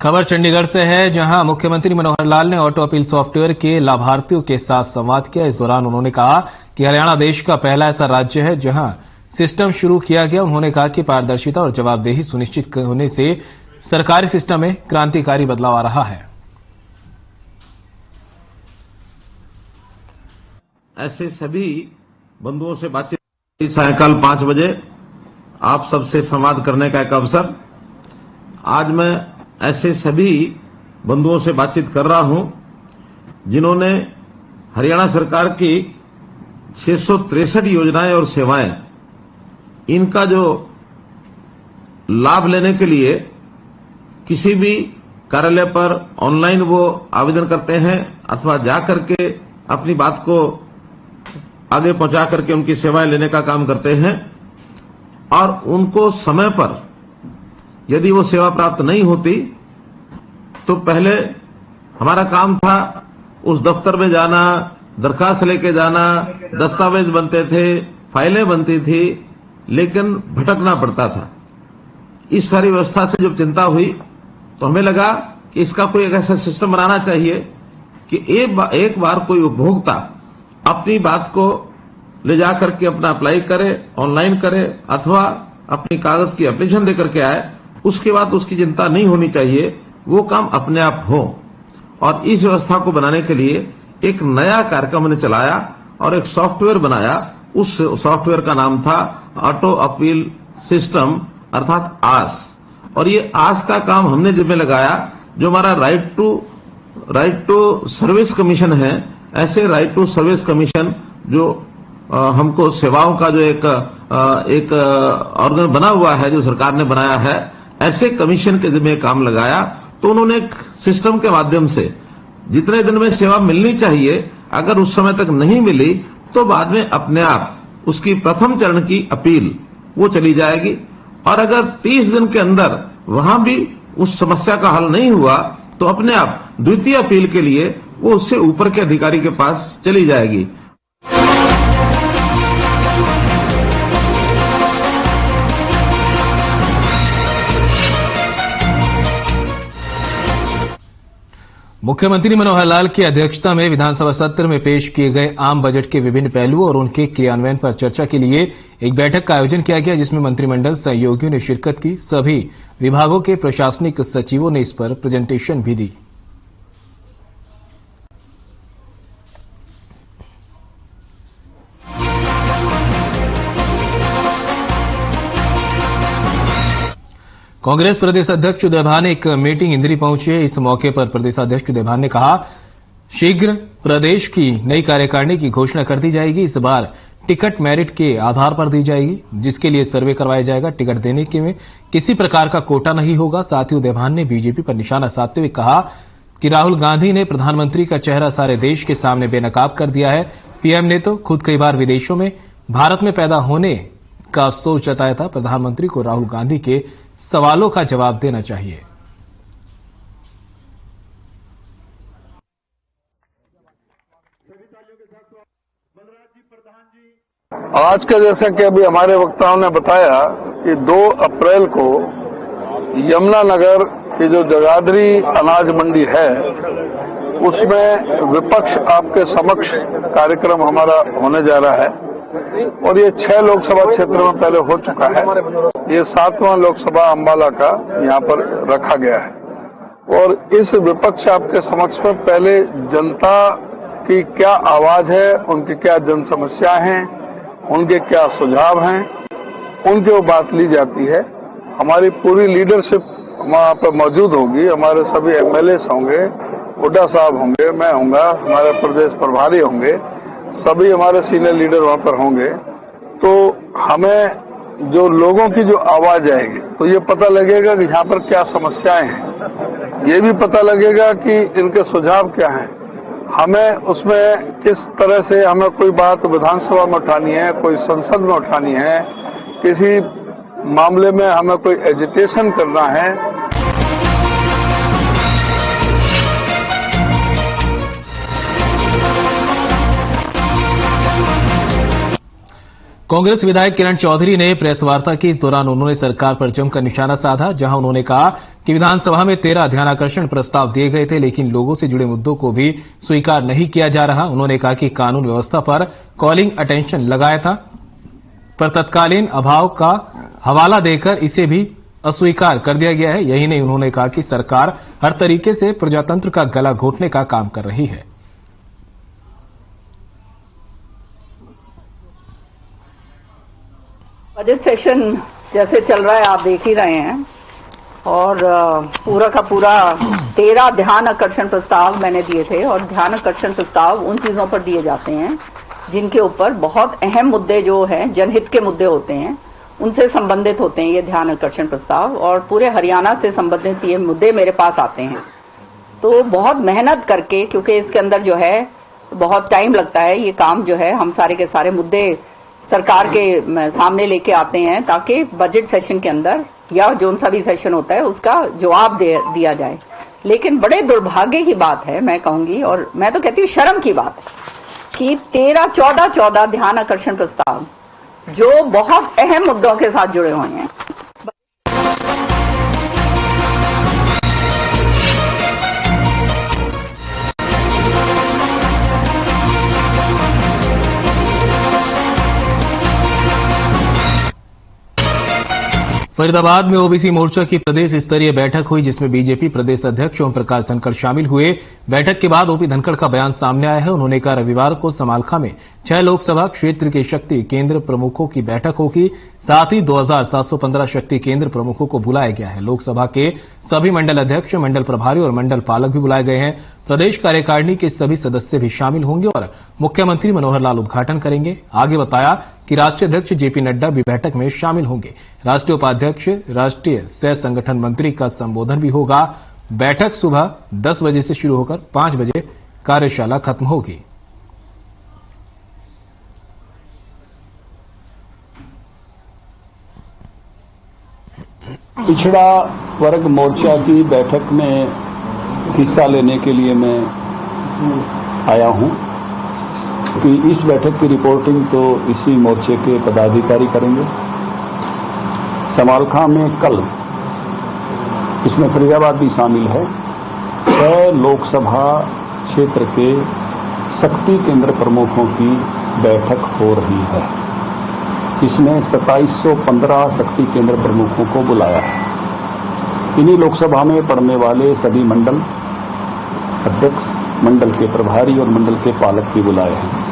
खबर चंडीगढ़ से है, जहां मुख्यमंत्री मनोहर लाल ने ऑटो अपील सॉफ्टवेयर के लाभार्थियों के साथ संवाद किया। इस दौरान उन्होंने कहा कि हरियाणा देश का पहला ऐसा राज्य है जहां सिस्टम शुरू किया गया। उन्होंने कहा कि पारदर्शिता और जवाबदेही सुनिश्चित होने से सरकारी सिस्टम में क्रांतिकारी बदलाव आ रहा है। ऐसे सभी बंधुओं से बातचीत सायंकाल 5 बजे आप सबसे संवाद करने का एक अवसर। आज मैं ऐसे सभी बंधुओं से बातचीत कर रहा हूं जिन्होंने हरियाणा सरकार की 663 योजनाएं और सेवाएं, इनका जो लाभ लेने के लिए किसी भी कार्यालय पर ऑनलाइन वो आवेदन करते हैं अथवा जा करके अपनी बात को आगे पहुंचा करके उनकी सेवाएं लेने का काम करते हैं। और उनको समय पर यदि वो सेवा प्राप्त नहीं होती तो पहले हमारा काम था उस दफ्तर में जाना, दरखास्त लेके जाना, दस्तावेज बनते थे, फाइलें बनती थी, लेकिन भटकना पड़ता था। इस सारी व्यवस्था से जब चिंता हुई तो हमें लगा कि इसका कोई एक ऐसा सिस्टम बनाना चाहिए कि एक बार कोई उपभोक्ता अपनी बात को ले जाकर के अपना अप्लाई करे, ऑनलाइन करे अथवा अपनी कागज की एप्लीकेशन देकर के आए, उसके बाद उसकी चिंता नहीं होनी चाहिए, वो काम अपने आप हो। और इस व्यवस्था को बनाने के लिए एक नया कार्यक्रम हमने चलाया और एक सॉफ्टवेयर बनाया। उस सॉफ्टवेयर का नाम था ऑटो अपील सिस्टम अर्थात आस। और ये आस का काम हमने जिम्मे लगाया। जो हमारा राइट टू सर्विस कमीशन है, ऐसे राइट टू सर्विस कमीशन जो हमको सेवाओं का जो एक ऑर्गन बना हुआ है, जो सरकार ने बनाया है, ऐसे कमीशन के जिम्मे काम लगाया। तो उन्होंने एक सिस्टम के माध्यम से जितने दिन में सेवा मिलनी चाहिए, अगर उस समय तक नहीं मिली तो बाद में अपने आप उसकी प्रथम चरण की अपील वो चली जाएगी। और अगर 30 दिन के अंदर वहां भी उस समस्या का हल नहीं हुआ तो अपने आप द्वितीय अपील के लिए वो उससे ऊपर के अधिकारी के पास चली जाएगी। मुख्यमंत्री मनोहर लाल की अध्यक्षता में विधानसभा सत्र में पेश किए गए आम बजट के विभिन्न पहलुओं और उनके क्रियान्वयन पर चर्चा के लिए एक बैठक का आयोजन किया गया, जिसमें मंत्रिमंडल सहयोगियों ने शिरकत की। सभी विभागों के प्रशासनिक सचिवों ने इस पर प्रेजेंटेशन भी दी। कांग्रेस प्रदेश अध्यक्ष उदय भान एक मीटिंग इंदिरी पहुंचे। इस मौके पर प्रदेश अध्यक्ष उदय भान ने कहा, शीघ्र प्रदेश की नई कार्यकारिणी की घोषणा कर दी जाएगी। इस बार टिकट मेरिट के आधार पर दी जाएगी, जिसके लिए सर्वे करवाया जाएगा। टिकट देने के में किसी प्रकार का कोटा नहीं होगा। साथ ही उदय भान ने बीजेपी पर निशाना साधते हुए कहा कि राहुल गांधी ने प्रधानमंत्री का चेहरा सारे देश के सामने बेनकाब कर दिया है। पीएम ने तो खुद कई बार विदेशों में भारत में पैदा होने का अफसोस जताया था। प्रधानमंत्री को राहुल गांधी के सवालों का जवाब देना चाहिए। आज का जैसा कि अभी हमारे वक्ताओं ने बताया कि 2 अप्रैल को यमुनानगर की जो जगाधरी अनाज मंडी है, उसमें विपक्ष आपके समक्ष कार्यक्रम हमारा होने जा रहा है। और ये 6 लोकसभा क्षेत्र में पहले हो चुका है। ये 7वां लोकसभा अंबाला का यहाँ पर रखा गया है। और इस विपक्ष आपके समक्ष में पहले जनता की क्या आवाज है, उनकी क्या जन समस्याएं हैं, उनके क्या सुझाव हैं, उनकी वो बात ली जाती है। हमारी पूरी लीडरशिप वहां पर मौजूद होगी। हमारे सभी एमएलए होंगे, हुड्डा साहब होंगे, मैं होऊंगा, हमारे प्रदेश प्रभारी होंगे, सभी हमारे सीनियर लीडर वहां पर होंगे। तो हमें जो लोगों की जो आवाज आएगी तो ये पता लगेगा कि यहाँ पर क्या समस्याएं हैं, ये भी पता लगेगा कि इनके सुझाव क्या हैं। हमें उसमें किस तरह से हमें कोई बात विधानसभा में उठानी है, कोई संसद में उठानी है, किसी मामले में हमें कोई एजिटेशन करना है। कांग्रेस विधायक किरण चौधरी ने प्रेस वार्ता की। इस दौरान उन्होंने सरकार पर जमकर निशाना साधा, जहां उन्होंने कहा कि विधानसभा में 13 ध्यानाकर्षण प्रस्ताव दिए गए थे, लेकिन लोगों से जुड़े मुद्दों को भी स्वीकार नहीं किया जा रहा। उन्होंने कहा कि कानून व्यवस्था पर कॉलिंग अटेंशन लगाया था, पर तत्कालीन अभाव का हवाला देकर इसे भी अस्वीकार कर दिया गया है। यही नहीं, उन्होंने कहा कि सरकार हर तरीके से प्रजातंत्र का गला घोटने का काम कर रही है। बजट सेशन जैसे चल रहा है आप देख ही रहे हैं, और पूरा का पूरा 13 ध्यान आकर्षण प्रस्ताव मैंने दिए थे। और ध्यान आकर्षण प्रस्ताव उन चीजों पर दिए जाते हैं जिनके ऊपर बहुत अहम मुद्दे जो हैं, जनहित के मुद्दे होते हैं, उनसे संबंधित होते हैं ये ध्यान आकर्षण प्रस्ताव। और पूरे हरियाणा से संबंधित ये मुद्दे मेरे पास आते हैं। तो बहुत मेहनत करके, क्योंकि इसके अंदर जो है बहुत टाइम लगता है, ये काम जो है हम सारे के सारे मुद्दे सरकार के सामने लेके आते हैं ताकि बजट सेशन के अंदर या जो सा भी सेशन होता है उसका जवाब दिया जाए। लेकिन बड़े दुर्भाग्य की बात है, मैं कहूंगी, और मैं तो कहती हूँ शर्म की बात है कि 14 ध्यान आकर्षण प्रस्ताव जो बहुत अहम मुद्दों के साथ जुड़े हुए हैं, फरीदाबाद में ओबीसी मोर्चा की प्रदेश स्तरीय बैठक हुई, जिसमें बीजेपी प्रदेश अध्यक्ष ओम प्रकाश धनखड़ शामिल हुए। बैठक के बाद ओपी धनखड़ का बयान सामने आया है। उन्होंने कहा रविवार को समालखा में 6 लोकसभा क्षेत्र के शक्ति केंद्र प्रमुखों की बैठक होगी। साथ ही 2715 शक्ति केंद्र प्रमुखों को बुलाया गया है। लोकसभा के सभी मंडल अध्यक्ष, मंडल प्रभारी और मंडल पालक भी बुलाए गए हैं। प्रदेश कार्यकारिणी के सभी सदस्य भी शामिल होंगे और मुख्यमंत्री मनोहर लाल उद्घाटन करेंगे। आगे बताया कि राष्ट्रीय अध्यक्ष जेपी नड्डा भी बैठक में शामिल होंगे। राष्ट्रीय उपाध्यक्ष, राष्ट्रीय सह संगठन मंत्री का संबोधन भी होगा। बैठक सुबह 10 बजे से शुरू होकर 5 बजे कार्यशाला खत्म होगी। पिछड़ा वर्ग मोर्चा की बैठक में हिस्सा लेने के लिए मैं आया हूं कि इस बैठक की रिपोर्टिंग तो इसी मोर्चे के पदाधिकारी करेंगे। समालखा में कल, इसमें फरीदाबाद भी शामिल है, 6 लोकसभा क्षेत्र के शक्ति केंद्र प्रमुखों की बैठक हो रही है। इसमें 2715 शक्ति केंद्र प्रमुखों को बुलाया है। इन्हीं लोकसभा में पड़ने वाले सभी मंडल अध्यक्ष, मंडल के प्रभारी और मंडल के पालक भी बुलाए हैं।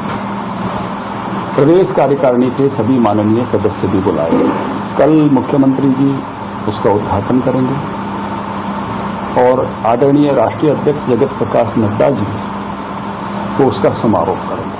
प्रदेश कार्यकारिणी के सभी माननीय सदस्य भी बुलाए हैं। कल मुख्यमंत्री जी उसका उद्घाटन करेंगे और आदरणीय राष्ट्रीय अध्यक्ष जगत प्रकाश नड्डा जी को उसका समारोह करेंगे।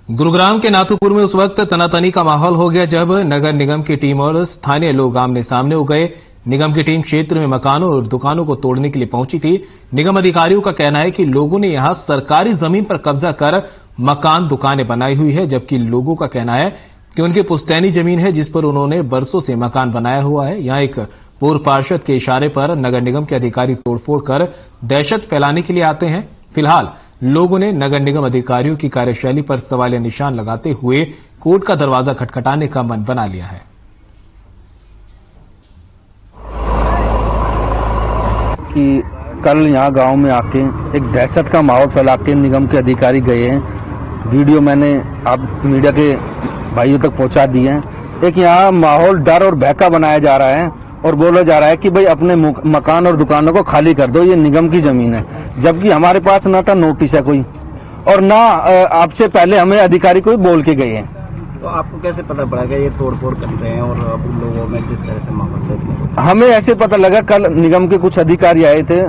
गुरुग्राम के नाथुपुर में उस वक्त तनातनी का माहौल हो गया जब नगर निगम की टीम और स्थानीय लोग आमने सामने हो गए। निगम की टीम क्षेत्र में मकानों और दुकानों को तोड़ने के लिए पहुंची थी। निगम अधिकारियों का कहना है कि लोगों ने यहां सरकारी जमीन पर कब्जा कर मकान दुकानें बनाई हुई है, जबकि लोगों का कहना है कि उनकी पुश्तैनी जमीन है जिस पर उन्होंने बरसों से मकान बनाया हुआ है। यहां एक पूर्व पार्षद के इशारे पर नगर निगम के अधिकारी तोड़फोड़ कर दहशत फैलाने के लिए आते हैं। फिलहाल लोगों ने नगर निगम अधिकारियों की कार्यशैली पर सवालिया निशान लगाते हुए कोर्ट का दरवाजा खटखटाने का मन बना लिया है। कि कल यहां गांव में आके एक दहशत का माहौल फैला के निगम के अधिकारी गए हैं। वीडियो मैंने आप मीडिया के भाइयों तक पहुंचा दिए हैं। एक यहां माहौल डर और भय का बनाया जा रहा है और बोला जा रहा है कि भाई अपने मकान और दुकानों को खाली कर दो, ये निगम की जमीन है, जबकि हमारे पास ना तो नोटिस है कोई और ना आपसे पहले हमें अधिकारी कोई बोल के गए हैं। तो आपको कैसे पता पड़ा कि ये तोड़फोड़ कर रहे हैं और अब उन लोगों में किस तरह से माहौल देखने को? हमें ऐसे पता लगा, कल निगम के कुछ अधिकारी आए थे।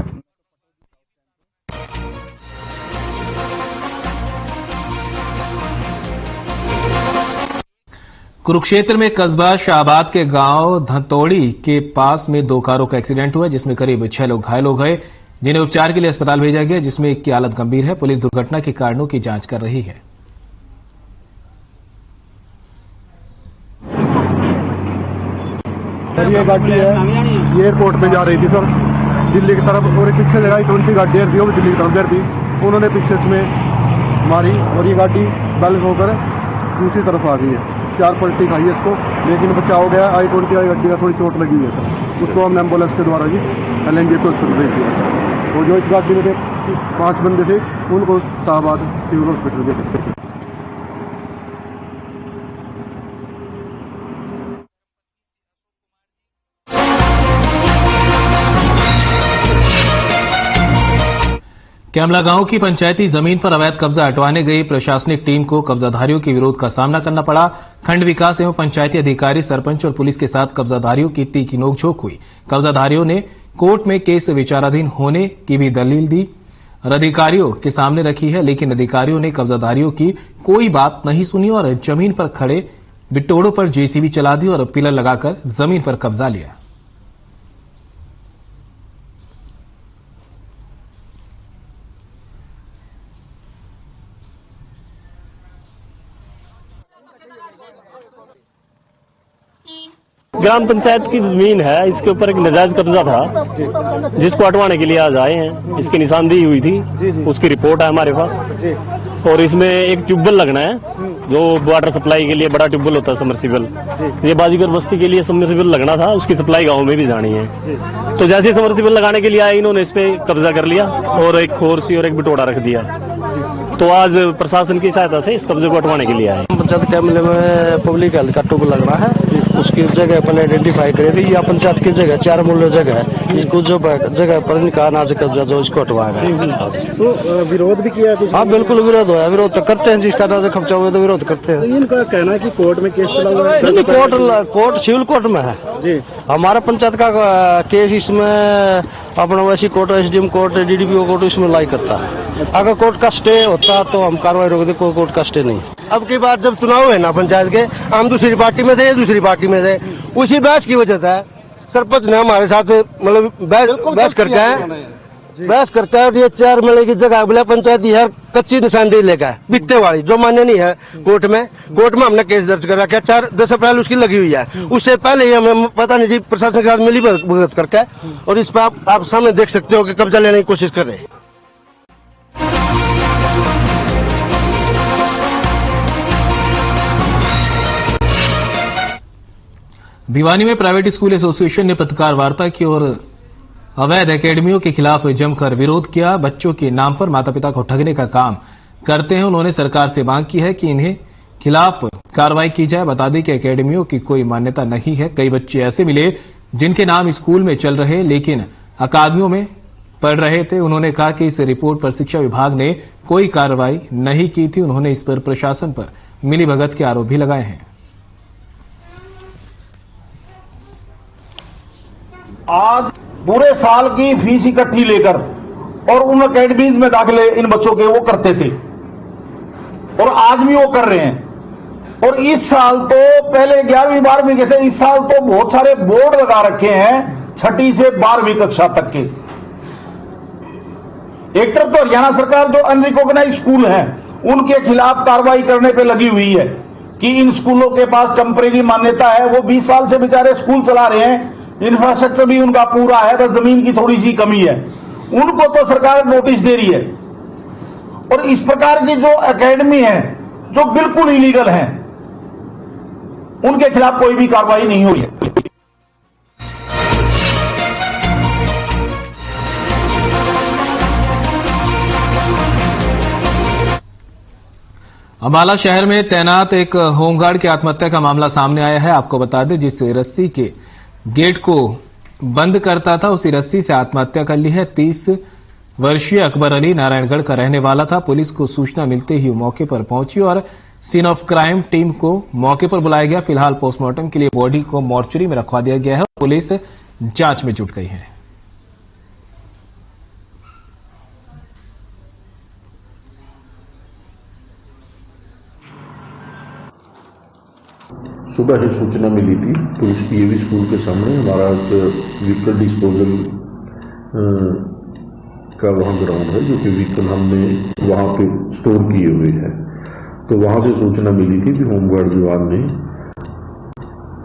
कुरुक्षेत्र में कस्बा शाहबाद के गांव धतौड़ी के पास में 2 कारों का एक्सीडेंट हुआ, जिसमें करीब 6 लोग घायल हो गए, जिन्हें उपचार के लिए अस्पताल भेजा गया, जिसमें एक की हालत गंभीर है। पुलिस दुर्घटना के कारणों की जांच कर रही है। ये गाड़ी है, ये एयरपोर्ट में जा रही थी सर। दिल्ली की तरफ, और पीछे जगह 20 गाड़ी थी, वो भी दिल्ली की तरफ थी। उन्होंने पीछे इसमें मारी और ये गाड़ी बैलेंस होकर दूसरी तरफ आ गई है। 4 पलटी खाई है इसको, लेकिन बचाव हो गया। I-20 वाली गाड़ी का थोड़ी चोट लगी हुई है सर, उसको हमने एम्बुलेंस के द्वारा जी LNG को भेज दिया। और जो इस गाड़ी में थे 5 बंदे थे, उनको शाहबाद सिविल हॉस्पिटल भेज। कैमला गांव की पंचायती जमीन पर अवैध कब्जा हटवाने गई प्रशासनिक टीम को कब्जाधारियों के विरोध का सामना करना पड़ा। खंड विकास एवं पंचायती अधिकारी, सरपंच और पुलिस के साथ कब्जाधारियों की तीखी नोकझोंक हुई। कब्जाधारियों ने कोर्ट में केस विचाराधीन होने की भी दलील दी और अधिकारियों के सामने रखी है, लेकिन अधिकारियों ने कब्जाधारियों की कोई बात नहीं सुनी और जमीन पर खड़े बिटोड़ों पर JCB चला दी और पिलर लगाकर जमीन पर कब्जा लिया। ग्राम पंचायत की जमीन है, इसके ऊपर एक नाजायज कब्जा था जिसको हटवाने के लिए आज आए हैं। इसकी निशानदेही हुई थी, उसकी रिपोर्ट है हमारे पास। और इसमें एक ट्यूबवेल लगना है, जो वाटर सप्लाई के लिए बड़ा ट्यूबवेल होता है, सबमर्सिबल। ये बाजीगर बस्ती के लिए सबमर्सिबल लगना था, उसकी सप्लाई गांव में भी जानी है। तो जैसे सबमर्सिबल लगाने के लिए आए, इन्होंने इस पे कब्जा कर लिया और एक खोरसी और एक बिटोड़ा रख दिया। तो आज प्रशासन की सहायता से इस कब्जे को हटवाने के लिए आए। पंचायत कैमरे में पब्लिक हेल्थ का ट्यूब लगना है, उसकी जगह पहले आइडेंटिफाई करे थी। या पंचायत की जगह 4 मूल्य जगह है, इसको जो जगह पर इनका अनाज कब्जा जो इसको हटवाएगा। तो विरोध भी किया कुछ? हाँ बिल्कुल विरोध हुआ, विरोध तो करते हैं, जिसका अनाज कब्जा हुआ तो विरोध करते हैं। तो इनका कहना है कि कोर्ट में केस चला हुआ है। कोर्ट सिविल कोर्ट में है जी। हमारा पंचायत का केस इसमें अपना वैसी court, SDM court, DDPO court इसमें लाई करता है। अगर कोर्ट का स्टे होता तो हम कार्रवाई रोक दे, कोर्ट का स्टे नहीं। अब की बात जब चुनाव है ना पंचायत के, हम दूसरी पार्टी में थे, ये दूसरी पार्टी में थे, उसी बहस की वजह से सरपंच ने हमारे साथ मतलब बहस करके और ये 4 महीने की जगह बोले पंचायती है, कच्ची निशानदेही लेकर बिकते वाली, जो मान्य नहीं है कोर्ट में हमने केस दर्ज करा क्या 10 अप्रैल उसकी लगी हुई है। उससे पहले ही हमें पता नहीं जी प्रशासन के साथ मिली भगत करके, और इस पर आप सामने देख सकते हो कि कब्जा लेने की कोशिश कर रहे हैं। भिवानी में प्राइवेट स्कूल एसोसिएशन ने पत्रकार वार्ता की और अवैध एकेडमियों के खिलाफ जमकर विरोध किया। बच्चों के नाम पर माता पिता को ठगने का काम करते हैं। उन्होंने सरकार से मांग की है कि इन्हें खिलाफ कार्रवाई की जाए। बता दें कि एकेडमियों की कोई मान्यता नहीं है। कई बच्चे ऐसे मिले जिनके नाम स्कूल में चल रहे लेकिन अकादमियों में पढ़ रहे थे। उन्होंने कहा कि इस रिपोर्ट पर शिक्षा विभाग ने कोई कार्रवाई नहीं की थी। उन्होंने इस पर प्रशासन पर मिलीभगत के आरोप भी लगाए हैं। आज पूरे साल की फीस इकट्ठी लेकर और उन अकेडमीज में दाखिले इन बच्चों के वो करते थे और आज भी वो कर रहे हैं। और इस साल तो पहले 11वीं 12वीं के थे, इस साल तो बहुत सारे बोर्ड लगा रखे हैं 6ठी से 12वीं कक्षा तक के। एक तरफ तो हरियाणा सरकार जो अनरिकॉग्नाइज्ड स्कूल हैं उनके खिलाफ कार्रवाई करने पे लगी हुई है कि इन स्कूलों के पास टेम्परेरी मान्यता है, वो 20 साल से बेचारे स्कूल चला रहे हैं, इंफ्रास्ट्रक्चर भी उनका पूरा है, बस जमीन की थोड़ी सी कमी है। उनको तो सरकार नोटिस दे रही है। और इस प्रकार की जो एकेडमी है जो बिल्कुल इलीगल है, उनके खिलाफ कोई भी कार्रवाई नहीं हुई है। अंबाला शहर में तैनात एक होमगार्ड की आत्महत्या का मामला सामने आया है। आपको बता दें, जिस रस्सी के गेट को बंद करता था उसी रस्सी से आत्महत्या कर ली है। 30 वर्षीय अकबर अली नारायणगढ़ का रहने वाला था। पुलिस को सूचना मिलते ही मौके पर पहुंची और सीन ऑफ क्राइम टीम को मौके पर बुलाया गया। फिलहाल पोस्टमार्टम के लिए बॉडी को मोर्चरी में रखवा दिया गया है। पुलिस जांच में जुट गई है। सुबह ही सूचना मिली थी तो इस PAV स्कूल के सामने हमारा व्हीकल डिस्पोजल का वहाँ ग्राउंड है, जो कि व्हीकल हमने वहाँ पे स्टोर किए हुए हैं। तो वहाँ से सूचना मिली थी कि होमगार्ड जवान ने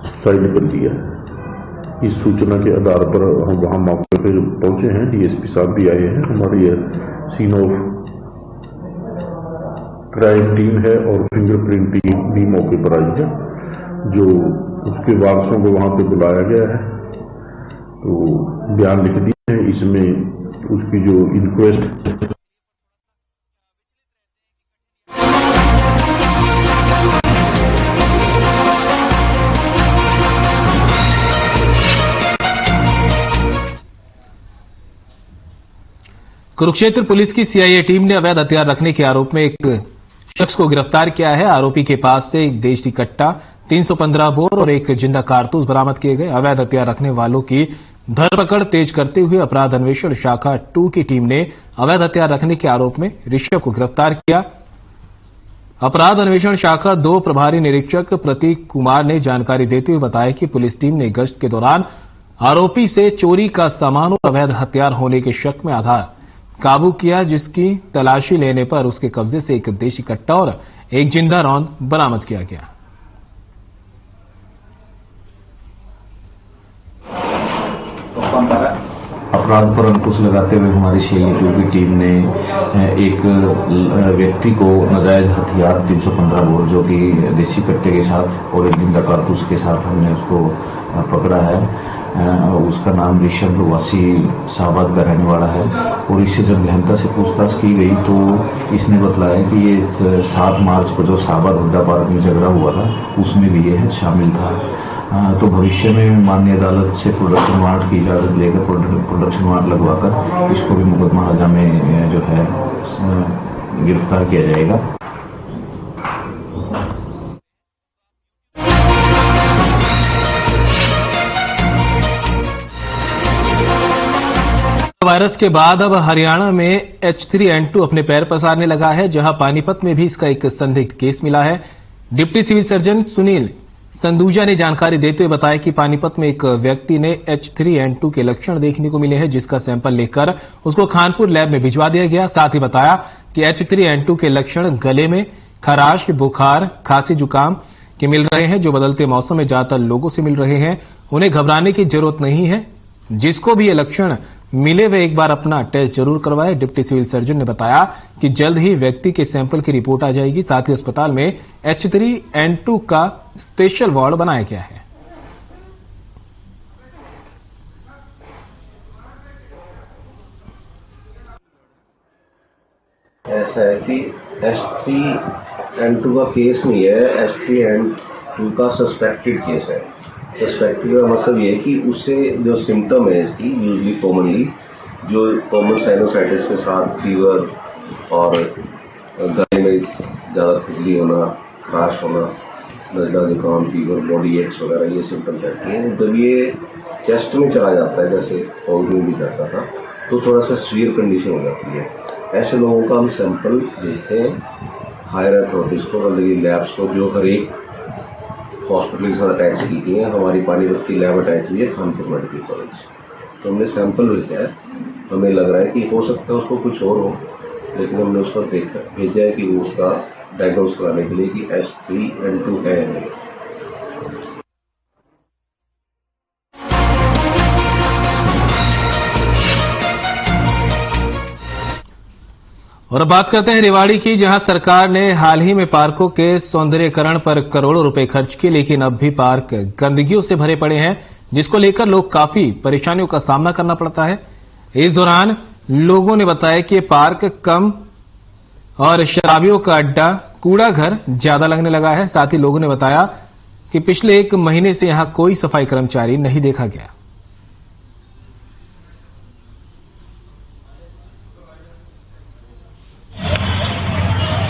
सुसाइड कर लिया है। इस सूचना के आधार पर हम वहां मौके पर पहुंचे हैं। डीएसपी साहब भी आए हैं। हमारी सीन ऑफ क्राइम टीम है और फिंगरप्रिंट टीम भी मौके पर आई है। जो उसके वारसों को वहां पे बुलाया गया है, तो बयान लिख दिए हैं। इसमें उसकी जो इंक्वेस्ट कुरुक्षेत्र पुलिस की सीआईए टीम ने अवैध हथियार रखने के आरोप में एक शख्स को गिरफ्तार किया है। आरोपी के पास से एक देशी कट्टा, 315 बोर और एक जिंदा कारतूस बरामद किए गए। अवैध हथियार रखने वालों की धरपकड़ तेज करते हुए अपराध अन्वेषण शाखा 2 की टीम ने अवैध हथियार रखने के आरोप में ऋषभ को गिरफ्तार किया। अपराध अन्वेषण शाखा 2 प्रभारी निरीक्षक प्रतीक कुमार ने जानकारी देते हुए बताया कि पुलिस टीम ने गश्त के दौरान आरोपी से चोरी का सामान और अवैध हथियार होने के शक में आधार काबू किया, जिसकी तलाशी लेने पर उसके कब्जे से एक देशी कट्टा और एक जिंदा रौंद बरामद किया गया। अपराध पर अंकुश लगाते हुए हमारी सीआईए 2 की टीम ने एक व्यक्ति को नाजायज हथियार 315 बोर जो कि देसी कट्टे के साथ और एक जिंदा कारतूस के साथ हमने उसको पकड़ा है। उसका नाम ऋषभ वासी शाहबाद का रहने वाला है और इससे जब गहनता से पूछताछ की गई तो इसने बतलाया कि ये 7 मार्च को जो शाहबाद हुड्डा पार्क में झगड़ा हुआ था उसमें भी ये शामिल था। तो भविष्य में माननीय अदालत से प्रोडक्शन वारंट की इजाजत लेकर प्रोडक्शन वारंट लगवाकर इसको भी मुकदमा हजा में जो है गिरफ्तार किया जाएगा। वायरस के बाद अब हरियाणा में H3N2 अपने पैर पसारने लगा है, जहां पानीपत में भी इसका एक संदिग्ध केस मिला है। डिप्टी सिविल सर्जन सुनील संदूजा ने जानकारी देते हुए बताया कि पानीपत में एक व्यक्ति ने H3N2 के लक्षण देखने को मिले हैं, जिसका सैंपल लेकर उसको खानपुर लैब में भिजवा दिया गया। साथ ही बताया कि H3N2 के लक्षण गले में खराश, बुखार, खांसी, जुकाम के मिल रहे हैं, जो बदलते मौसम में ज्यादातर लोगों से मिल रहे हैं। उन्हें घबराने की जरूरत नहीं है। जिसको भी ये लक्षण मिले वे एक बार अपना टेस्ट जरूर करवाए। डिप्टी सिविल सर्जन ने बताया कि जल्द ही व्यक्ति के सैंपल की रिपोर्ट आ जाएगी। साथ ही अस्पताल में H3N2 का स्पेशल वार्ड बनाया गया है। ऐसा है कि H3N2 का केस नहीं है, H3N2 का सस्पेक्टेड केस है। सस्पेक्टेड का मतलब ये है कि उससे जो सिम्टम है इसकी यूजली कॉमनली जो कॉमन साइनोसाइटिस के साथ फीवर और गले में ज़्यादा खुजली होना, खराश होना, नजला जुकाम, फीवर, बॉडी एक्स वगैरह ये सिम्टम रहती हैं। जब ये चेस्ट में चला जाता है, जैसे कोविड में भी करता था, तो थोड़ा सा सीवियर कंडीशन हो जाती है। ऐसे लोगों का हम सैंपल भेजते हैं हायर अथॉरिटीज को, मतलब लैब्स को, जो हर एक हॉस्पिटल के साथ अटैच की गई है। हमारी पानीपत की लैब अटैच हुई है खानपुर मेडिकल कॉलेज, तो हमने सैंपल भेजा है। हमें लग रहा है कि हो सकता है उसको कुछ और हो, लेकिन हमने उसको भेजा है कि वो उसका डायग्नोस कराने के लिए कि H3N2 है नहीं। और अब बात करते हैं रेवाड़ी की, जहां सरकार ने हाल ही में पार्कों के सौंदर्यीकरण पर करोड़ों रुपए खर्च किए, लेकिन अब भी पार्क गंदगियों से भरे पड़े हैं, जिसको लेकर लोग काफी परेशानियों का सामना करना पड़ता है। इस दौरान लोगों ने बताया कि पार्क कम और शराबियों का अड्डा, कूड़ा घर ज्यादा लगने लगा है। साथ ही लोगों ने बताया कि पिछले 1 महीने से यहां कोई सफाई कर्मचारी नहीं देखा गया।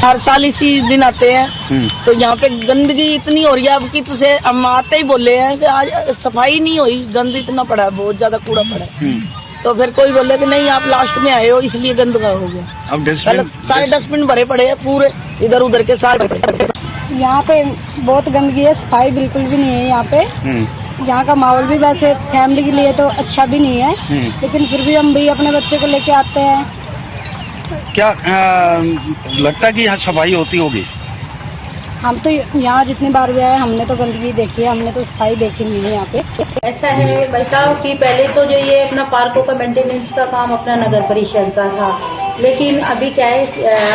हर साल इसी दिन आते हैं तो यहाँ पे गंदगी इतनी हो रही है अब की, तुझे हम आते ही बोले हैं कि आज सफाई नहीं हुई, गंद इतना पड़ा है, बहुत ज्यादा कूड़ा पड़ा है। तो फिर कोई बोले कि नहीं आप लास्ट में आए हो इसलिए गंदगा हो गया। अब सारे डस्टबिन भरे पड़े हैं पूरे इधर उधर के सारे। यहाँ पे बहुत गंदगी है, सफाई बिल्कुल भी नहीं है यहाँ पे। यहाँ का माहौल भी वैसे फैमिली के लिए तो अच्छा भी नहीं है, लेकिन फिर भी हम भी अपने बच्चे को लेके आते हैं। क्या लगता है कि यहाँ सफाई होती होगी? हम तो यहाँ जितनी बार भी आए हमने तो गंदगी देखी है, हमने तो सफाई देखी नहीं है यहाँ पे। ऐसा है भाई साहब कि पहले तो जो ये अपना पार्कों का मेंटेनेंस का काम अपना नगर परिषद का था, लेकिन अभी क्या है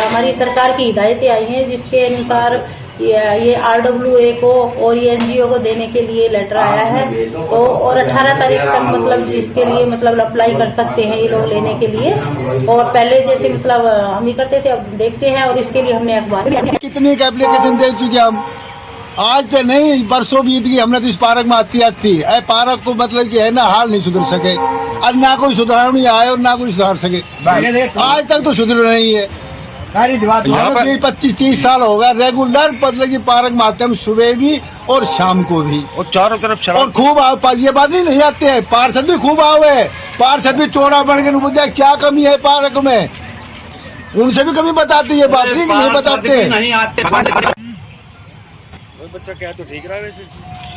हमारी सरकार की हिदायतें आई हैं जिसके अनुसार ये RWA को और ये NGO को देने के लिए लेटर आया है, तो और 18 तारीख तक मतलब जिसके लिए मतलब अप्लाई कर सकते हैं ये लोग लेने के लिए। और पहले जैसे मतलब हम ही करते थे, अब देखते हैं, और इसके लिए हमने अखबार कितनी एप्लीकेशन दे चुके हम, आज तो नहीं बरसों बीत गई, हमने तो इस पार्क में आती पार्क को मतलब कि है ना हाल नहीं सुधर सके, और ना कोई सुधार नहीं आए और ना कोई सुधार सके, आज तक तो सुधर नहीं है। सारी बात 25-30 साल होगा रेगुलर मतलब की पार्क में आते हम, सुबह भी और शाम को भी, और चारों तरफ और खूब ये बात नहीं आते हैं, पार्षद भी खूब आवे, पार्षद भी चौड़ा बन के पूछा क्या कमी है पार्क में, उनसे भी कमी बताते ये बात नहीं बताते नहीं आते। बच्चा क्या तो ठीक रहा वैसे।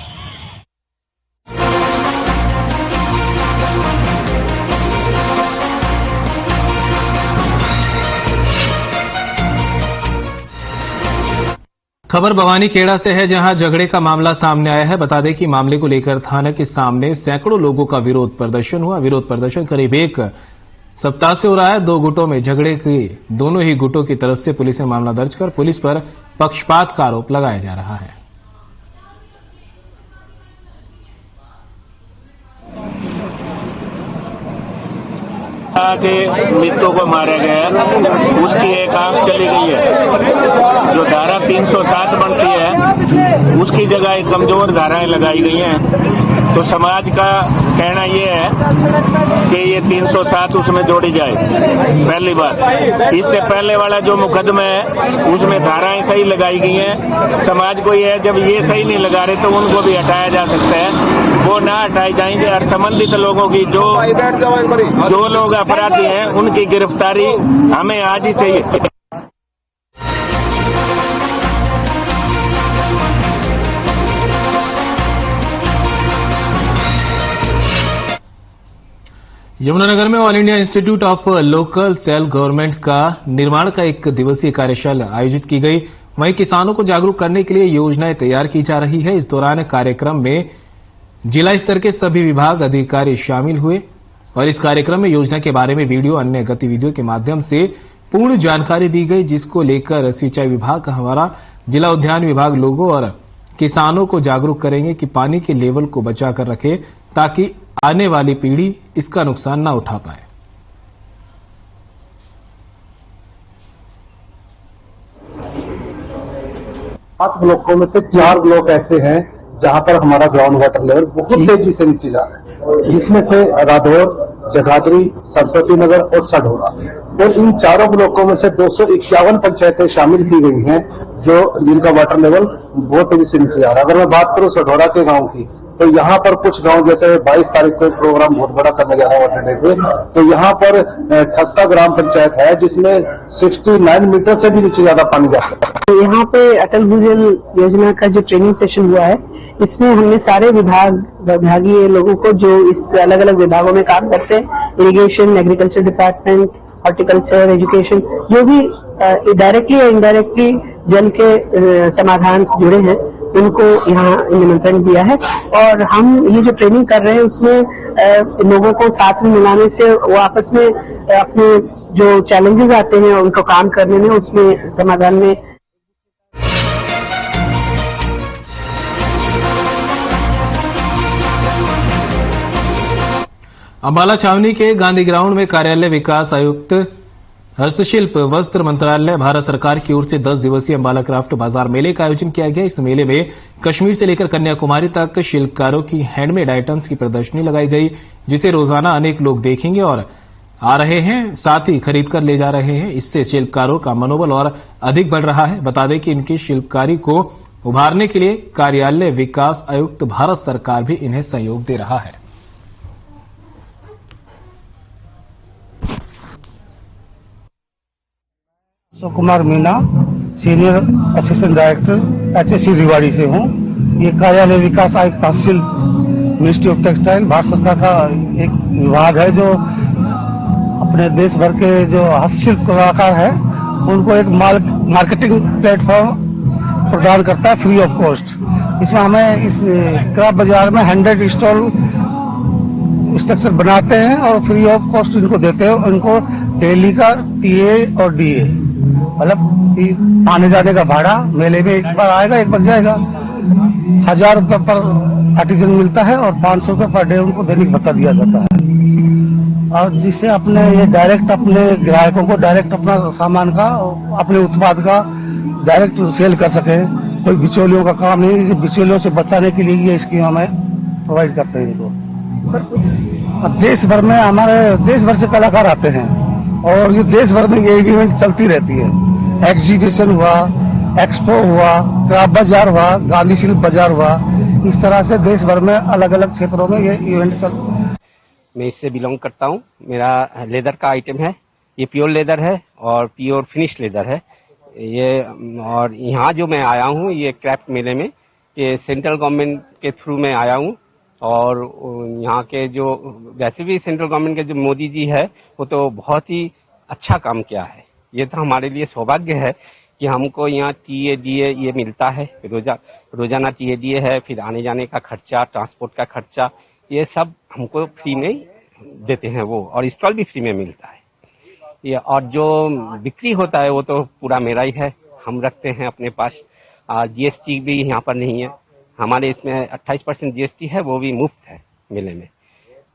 खबर भवानी खेड़ा से है, जहां झगड़े का मामला सामने आया है। बता दें कि मामले को लेकर थाना के सामने सैकड़ों लोगों का विरोध प्रदर्शन हुआ। विरोध प्रदर्शन करीब 1 सप्ताह से हो रहा है। 2 गुटों में झगड़े की दोनों ही गुटों की तरफ से पुलिस ने मामला दर्ज कर पुलिस पर पक्षपात का आरोप लगाया जा रहा है। के मृतकों को मारा गया, उसकी एक आंख चली गई है। जो धारा 307 बनती है उसकी जगह एक कमजोर धाराएं लगाई गई हैं। तो समाज का कहना यह है कि ये 307 उसमें जोड़ी जाए। पहली बात, इससे पहले वाला जो मुकदमा है उसमें धाराएं सही लगाई गई हैं। समाज को यह है जब ये सही नहीं लगा रहे तो उनको भी हटाया जा सकता है, वो ना हटाए जाएंगे। और संबंधित लोगों की जो लोग अपराधी हैं उनकी गिरफ्तारी हमें आज ही चाहिए। यमुनानगर में all India institute of local self government का निर्माण का 1 दिवसीय कार्यशाला आयोजित की गई। वहीं किसानों को जागरूक करने के लिए योजनाएं तैयार की जा रही है। इस दौरान कार्यक्रम में जिला स्तर के सभी विभाग अधिकारी शामिल हुए और इस कार्यक्रम में योजना के बारे में वीडियो अन्य गतिविधियों के माध्यम से पूर्ण जानकारी दी गई, जिसको लेकर सिंचाई विभाग हमारा जिला उद्यान विभाग लोगों और किसानों को जागरूक करेंगे कि पानी के लेवल को बचाकर रखें ताकि आने वाली पीढ़ी इसका नुकसान न उठा पाए। 7 ब्लॉकों में से 4 ब्लॉक ऐसे हैं जहां पर हमारा ग्राउंड वाटर लेवल बहुत तेजी से नीचे जा रहा है, जिसमें से रादौर, जगाधरी, सरस्वती नगर और सढौरा। और इन चारों ब्लॉकों में से 251 पंचायतें शामिल की गई हैं जिनका वाटर लेवल बहुत तेजी से नीचे जा रहा है। अगर मैं बात करूं सढौरा के गांव की, तो यहाँ पर कुछ गांव जैसे 22 तारीख को एक प्रोग्राम बहुत बड़ा करने जा रहा है वाटर डे पे, तो यहाँ पर खस्ता ग्राम पंचायत है जिसमें 69 मीटर से भी नीचे ज्यादा पानी जा रहा है। तो यहाँ पे अटल भूजल योजना का जो ट्रेनिंग सेशन हुआ है, इसमें हमने सारे विभागीय लोगों को जो इस अलग अलग विभागों में काम करते हैं, irrigation, agriculture department, horticulture, education, जो भी डायरेक्टली या इनडायरेक्टली जल के समाधान से जुड़े हैं, उनको यहाँ निमंत्रण दिया है। और हम ये जो ट्रेनिंग कर रहे हैं उसमें लोगों को साथ में मिलाने से वो आपस में अपने जो चैलेंजेस आते हैं उनको काम करने में, उसमें समाधान में। अंबाला छावनी के गांधी ग्राउंड में कार्यालय विकास आयुक्त, हस्तशिल्प, वस्त्र मंत्रालय, भारत सरकार की ओर से 10 दिवसीय अंबाला क्राफ्ट बाजार मेले का आयोजन किया गया। इस मेले में कश्मीर से लेकर कन्याकुमारी तक शिल्पकारों की हैंडमेड आइटम्स की प्रदर्शनी लगाई गई, जिसे रोजाना अनेक लोग देखेंगे और आ रहे हैं, साथ ही खरीद कर ले जा रहे हैं। इससे शिल्पकारों का मनोबल और अधिक बढ़ रहा है। बता दें कि इनकी शिल्पकारी को उभारने के लिए कार्यालय विकास आयुक्त, भारत सरकार भी इन्हें सहयोग दे रहा है। Kumar Meena, senior assistant director HSC Rewari से हूँ। ये कार्यालय विकास आयुक्त तहसील, मिनिस्ट्री ऑफ टेक्सटाइल, भारत सरकार का एक विभाग है जो अपने देश भर के जो हस्तशिल्प कलाकार है उनको एक मार्केटिंग प्लेटफॉर्म प्रदान करता है फ्री ऑफ कॉस्ट। इसमें हमें इस क्राफ्ट बाजार में 100 स्टॉल स्ट्रक्चर बनाते हैं और फ्री ऑफ कॉस्ट इनको देते हैं। इनको डेली का टीए और डीए मतलब आने जाने का भाड़ा, मेले में एक बार आएगा एक बार जाएगा, 1000 रुपये पर आर्टिजन मिलता है और 500 रुपये पर डे उनको दैनिक भत्ता दिया जाता है। और जिससे अपने ये डायरेक्ट अपने ग्राहकों को डायरेक्ट अपना सामान का, अपने उत्पाद का डायरेक्ट सेल कर सके। कोई बिचौलियों का काम नहीं, बिचौलियों से बचाने के लिए ये स्कीम हमें प्रोवाइड करते हैं इनको। देश भर में हमारे देश भर से कलाकार आते हैं और ये देश भर में ये इवेंट चलती रहती है। एग्जीबिशन हुआ, एक्सपो हुआ, क्राफ्ट बाजार हुआ, गांधी शिल्प बाजार हुआ, इस तरह से देश भर में अलग अलग क्षेत्रों में ये इवेंट चल। मैं इससे बिलोंग करता हूँ। मेरा लेदर का आइटम है, ये प्योर लेदर है और प्योर फिनिश लेदर है ये। और यहाँ जो मैं आया हूँ ये क्राफ्ट मेले में, ये सेंट्रल गवर्नमेंट के थ्रू मैं आया हूँ। और यहाँ के जो वैसे भी सेंट्रल गवर्नमेंट के जो मोदी जी है वो तो बहुत ही अच्छा काम किया है। ये तो हमारे लिए सौभाग्य है कि हमको यहाँ टीए ये मिलता है, रोजाना टीए है, फिर आने जाने का खर्चा, ट्रांसपोर्ट का खर्चा, ये सब हमको फ्री में देते हैं वो, और स्टॉल भी फ्री में मिलता है ये। और जो बिक्री होता है वो तो पूरा मेरा ही है, हम रखते हैं अपने पास। जीएसटी भी यहाँ पर नहीं है हमारे, इसमें 28% जीएसटी है, वो भी मुफ्त है मेले में।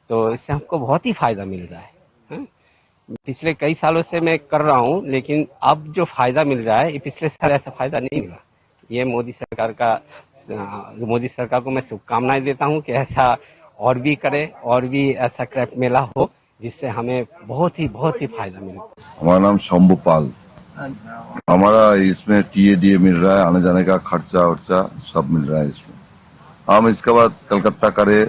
तो इससे हमको बहुत ही फायदा मिल रहा है। पिछले कई सालों से मैं कर रहा हूँ, लेकिन अब जो फायदा मिल रहा है ये पिछले साल ऐसा फायदा नहीं मिला। ये मोदी सरकार को मैं शुभकामनाएं देता हूँ कि ऐसा और भी करे, और भी ऐसा क्राफ्ट मेला हो जिससे हमें बहुत ही फायदा मिले। हमारा नाम शंभू पाल। हमारा इसमें टीए मिल रहा है, आने जाने का खर्चा वर्चा सब मिल रहा है इसमें। हम इसके बाद कलकत्ता करे